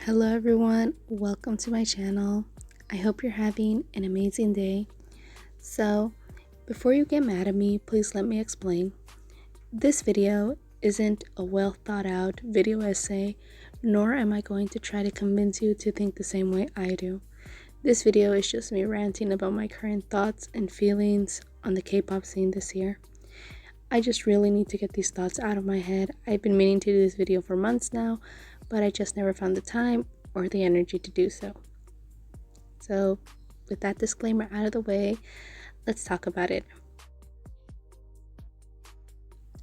Hello everyone, welcome to my channel. I hope you're having an amazing day. So, before you get mad at me, please let me explain. This video isn't a well thought out video essay, nor am I going to try to convince you to think the same way I do. This video is just me ranting about my current thoughts and feelings on the K-pop scene this year. I just really need to get these thoughts out of my head. I've been meaning to do this video for months now, but I just never found the time or the energy to do so. So, with that disclaimer out of the way, let's talk about it.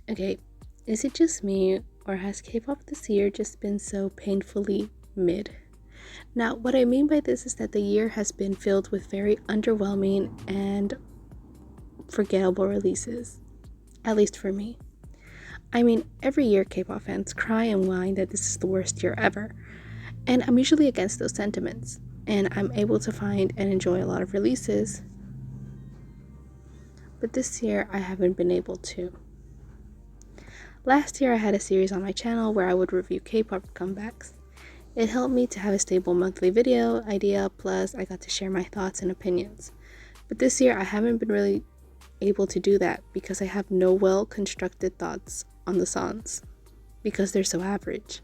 Okay, is it just me, or has K-pop this year just been so painfully mid? Now, what I mean by this is that the year has been filled with very underwhelming and forgettable releases, at least for me. I mean, every year K-pop fans cry and whine that this is the worst year ever, and I'm usually against those sentiments, and I'm able to find and enjoy a lot of releases, but this year I haven't been able to. Last year I had a series on my channel where I would review K-pop comebacks. It helped me to have a stable monthly video idea, plus I got to share my thoughts and opinions. But this year I haven't been really able to do that because I have no well-constructed thoughts on the songs because they're so average.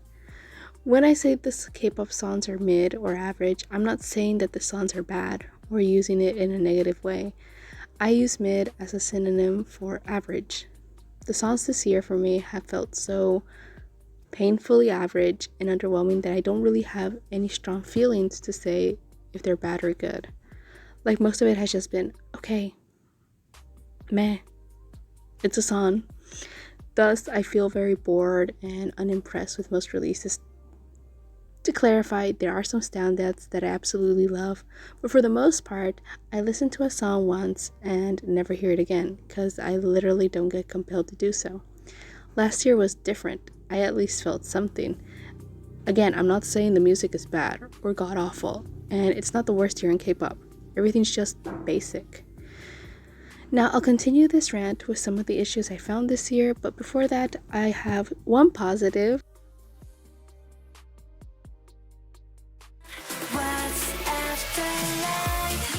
When I say this K-pop songs are mid or average, I'm not saying that the songs are bad or using it in a negative way. I use mid as a synonym for average. The songs this year for me have felt so painfully average and underwhelming that I don't really have any strong feelings to say if they're bad or good. Like, most of it has just been okay, meh, it's a song. Thus, I feel very bored and unimpressed with most releases. To clarify, there are some standouts that I absolutely love, but for the most part, I listen to a song once and never hear it again because I literally don't get compelled to do so. Last year was different. I at least felt something. Again, I'm not saying the music is bad or god-awful, and it's not the worst year in K-pop. Everything's just basic. Now, I'll continue this rant with some of the issues I found this year, but before that, I have one positive.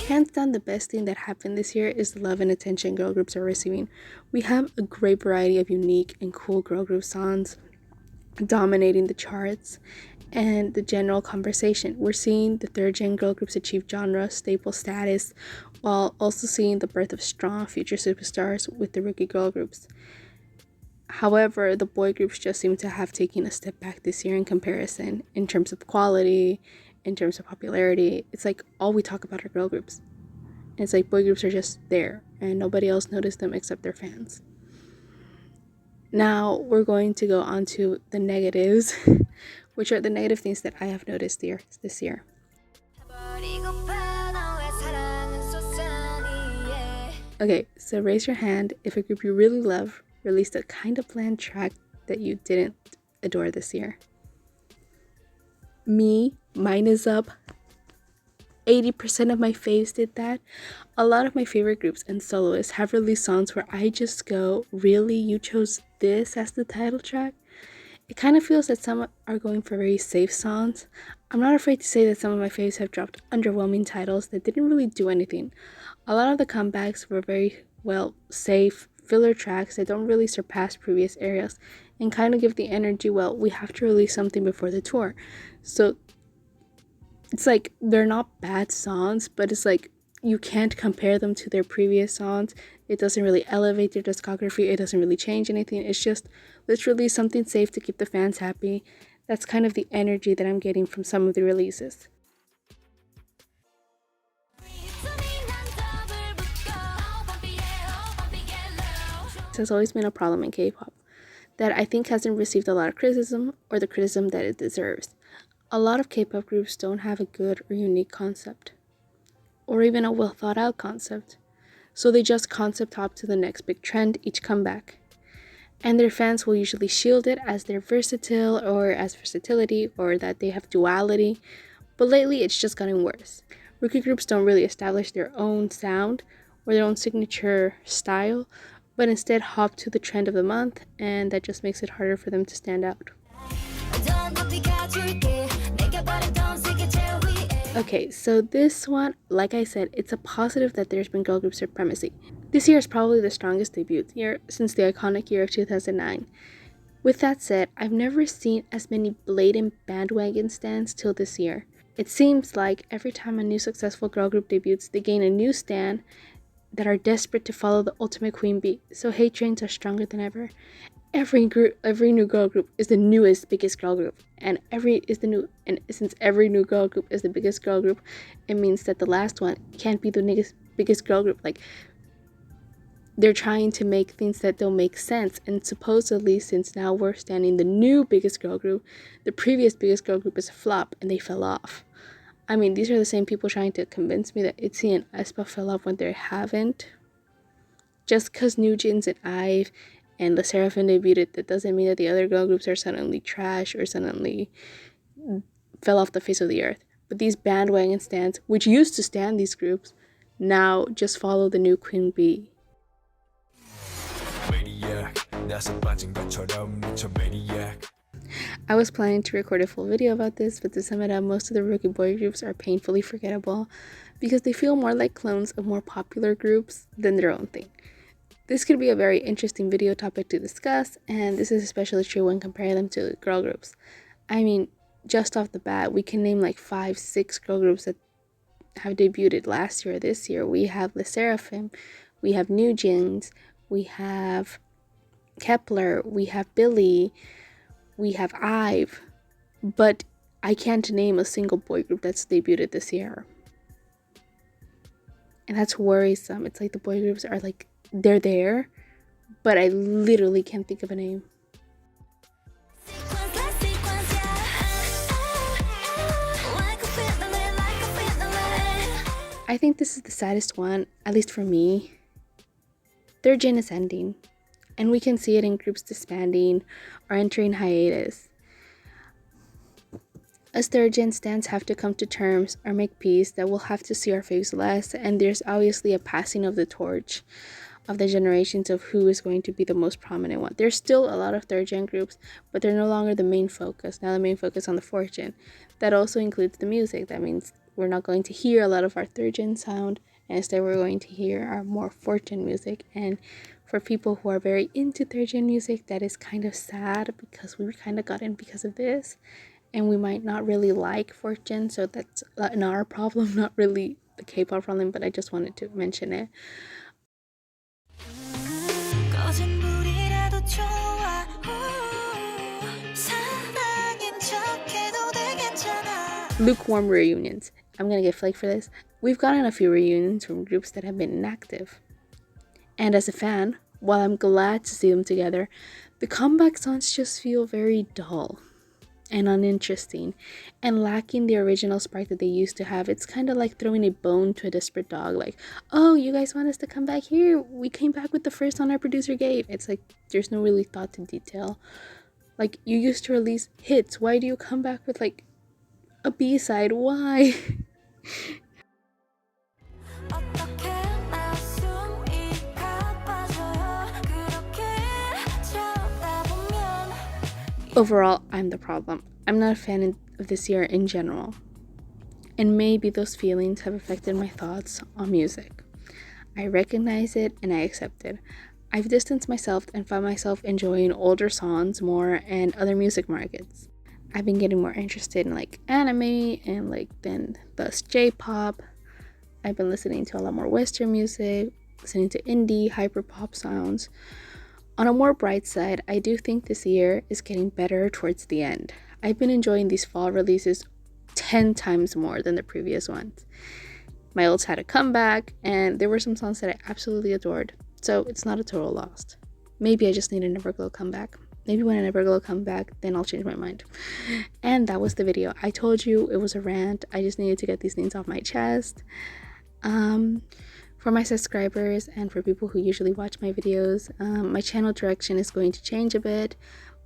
Hands down, the best thing that happened this year is the love and attention girl groups are receiving. We have a great variety of unique and cool girl group songs dominating the charts and the general conversation. We're seeing the third-gen girl groups achieve genre staple status, while also seeing the birth of strong future superstars with the rookie girl groups. However, the boy groups just seem to have taken a step back this year in comparison, in terms of quality, in terms of popularity. It's like all we talk about are girl groups. And it's like boy groups are just there, and nobody else noticed them except their fans. Now, we're going to go on to the negatives, which are the negative things that I have noticed this year. Okay, so raise your hand if a group you really love released a kind of bland track that you didn't adore this year. Mine is up. 80% of my faves did that. A lot of my favorite groups and soloists have released songs where I just go, really? You chose this as the title track? It kind of feels that some are going for very safe songs. I'm not afraid to say that some of my faves have dropped underwhelming titles that didn't really do anything. A lot of the comebacks were very, safe filler tracks that don't really surpass previous eras and kind of give the energy, we have to release something before the tour. So it's like they're not bad songs, but it's like you can't compare them to their previous songs. It doesn't really elevate their discography. It doesn't really change anything. It's just, let's release something safe to keep the fans happy. That's kind of the energy that I'm getting from some of the releases. This has always been a problem in K-pop that I think hasn't received a lot of criticism or the criticism that it deserves. A lot of K-pop groups don't have a good or unique concept, or even a well thought out concept, so they just concept hop to the next big trend each comeback. And their fans will usually shield it as they're versatile or as versatility or that they have duality, but lately it's just gotten worse. Rookie groups don't really establish their own sound or their own signature style, but instead hop to the trend of the month, and that just makes it harder for them to stand out. Okay, so this one, like I said, it's a positive that there's been girl group supremacy. This year is probably the strongest debut year since the iconic year of 2009. With that said, I've never seen as many blatant bandwagon stands till this year. It seems like every time a new successful girl group debuts, they gain a new stan that are desperate to follow the ultimate queen bee, so hate trains are stronger than ever. Every new girl group is the newest, biggest girl group, and since every new girl group is the biggest girl group, it means that the last one can't be the biggest girl group. Like, they're trying to make things that don't make sense, and supposedly, since now we're standing the new biggest girl group, the previous biggest girl group is a flop and they fell off. I mean, these are the same people trying to convince me that itzy and aespa fell off when they haven't. Just because newjeans and IVE and lesserafim debuted, that doesn't mean that the other girl groups are suddenly trash or suddenly fell off the face of the earth. But these bandwagon stands, which used to stand these groups, now just follow the new queen bee. I was planning to record a full video about this, but to sum it up, most of the rookie boy groups are painfully forgettable because they feel more like clones of more popular groups than their own thing. This could be a very interesting video topic to discuss, and this is especially true when comparing them to girl groups. I mean, just off the bat, we can name like 5-6 girl groups that have debuted last year or this year. We have lesserafim, we have newjeans, we have Kepler, we have Billy, we have IVE, but I can't name a single boy group that's debuted this year. And that's worrisome. It's like the boy groups are like, they're there, but I literally can't think of a name. I think this is the saddest one, at least for me. Their gen is ending, and we can see it in groups disbanding or entering hiatus. Us third gen stands have to come to terms or make peace that we'll have to see our faves less, and there's obviously a passing of the torch of the generations of who is going to be the most prominent one. There's still a lot of third gen groups, but they're no longer the main focus. Now the main focus on the fourth gen. That also includes the music. That means we're not going to hear a lot of our third gen sound, and instead we're going to hear our more fourth gen music. And for people who are very into third gen music, that is kind of sad because we kind of got in because of this, and we might not really like fourth gen, so that's not our problem, not really the K-pop problem, but I just wanted to mention it. Lukewarm reunions. I'm gonna get flaked for this. We've gotten a few reunions from groups that have been inactive. And as a fan, while I'm glad to see them together, the comeback songs just feel very dull and uninteresting and lacking the original spark that they used to have. It's kind of like throwing a bone to a desperate dog, like, oh, you guys want us to come back? Here, we came back with the first song our producer gave. It's like there's no really thought to detail. Like, you used to release hits, why do you come back with like a B-side? Why? Overall, I'm the problem. I'm not a fan of this year in general. And maybe those feelings have affected my thoughts on music. I recognize it and I accept it. I've distanced myself and found myself enjoying older songs more and other music markets. I've been getting more interested in like anime and like then thus J-pop. I've been listening to a lot more Western music, listening to indie, hyperpop sounds. On a more bright side, I do think this year is getting better towards the end. I've been enjoying these fall releases 10 times more than the previous ones. My olds had a comeback, and there were some songs that I absolutely adored, so it's not a total loss. Maybe I just need an Everglow comeback. Maybe when an Everglow come back, then I'll change my mind. And that was the video. I told you it was a rant. I just needed to get these things off my chest. For my subscribers and for people who usually watch my videos, my channel direction is going to change a bit,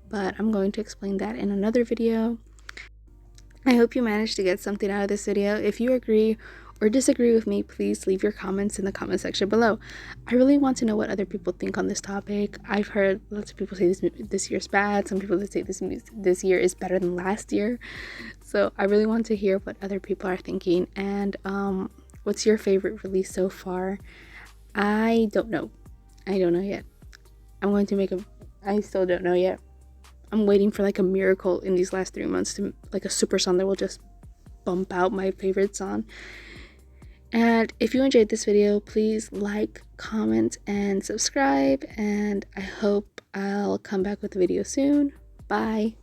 but I'm going to explain that in another video. I hope you managed to get something out of this video. If you agree or disagree with me, please leave your comments in the comment section below. I really want to know what other people think on this topic. I've heard lots of people say this year's bad. Some people that say this year is better than last year. So I really want to hear what other people are thinking. And what's your favorite release so far? I don't know. I don't know yet. I still don't know yet. I'm waiting for like a miracle in these last 3 months, to like a super song that will just bump out my favorite song. And if you enjoyed this video, please like, comment, and subscribe. And I hope I'll come back with a video soon. Bye.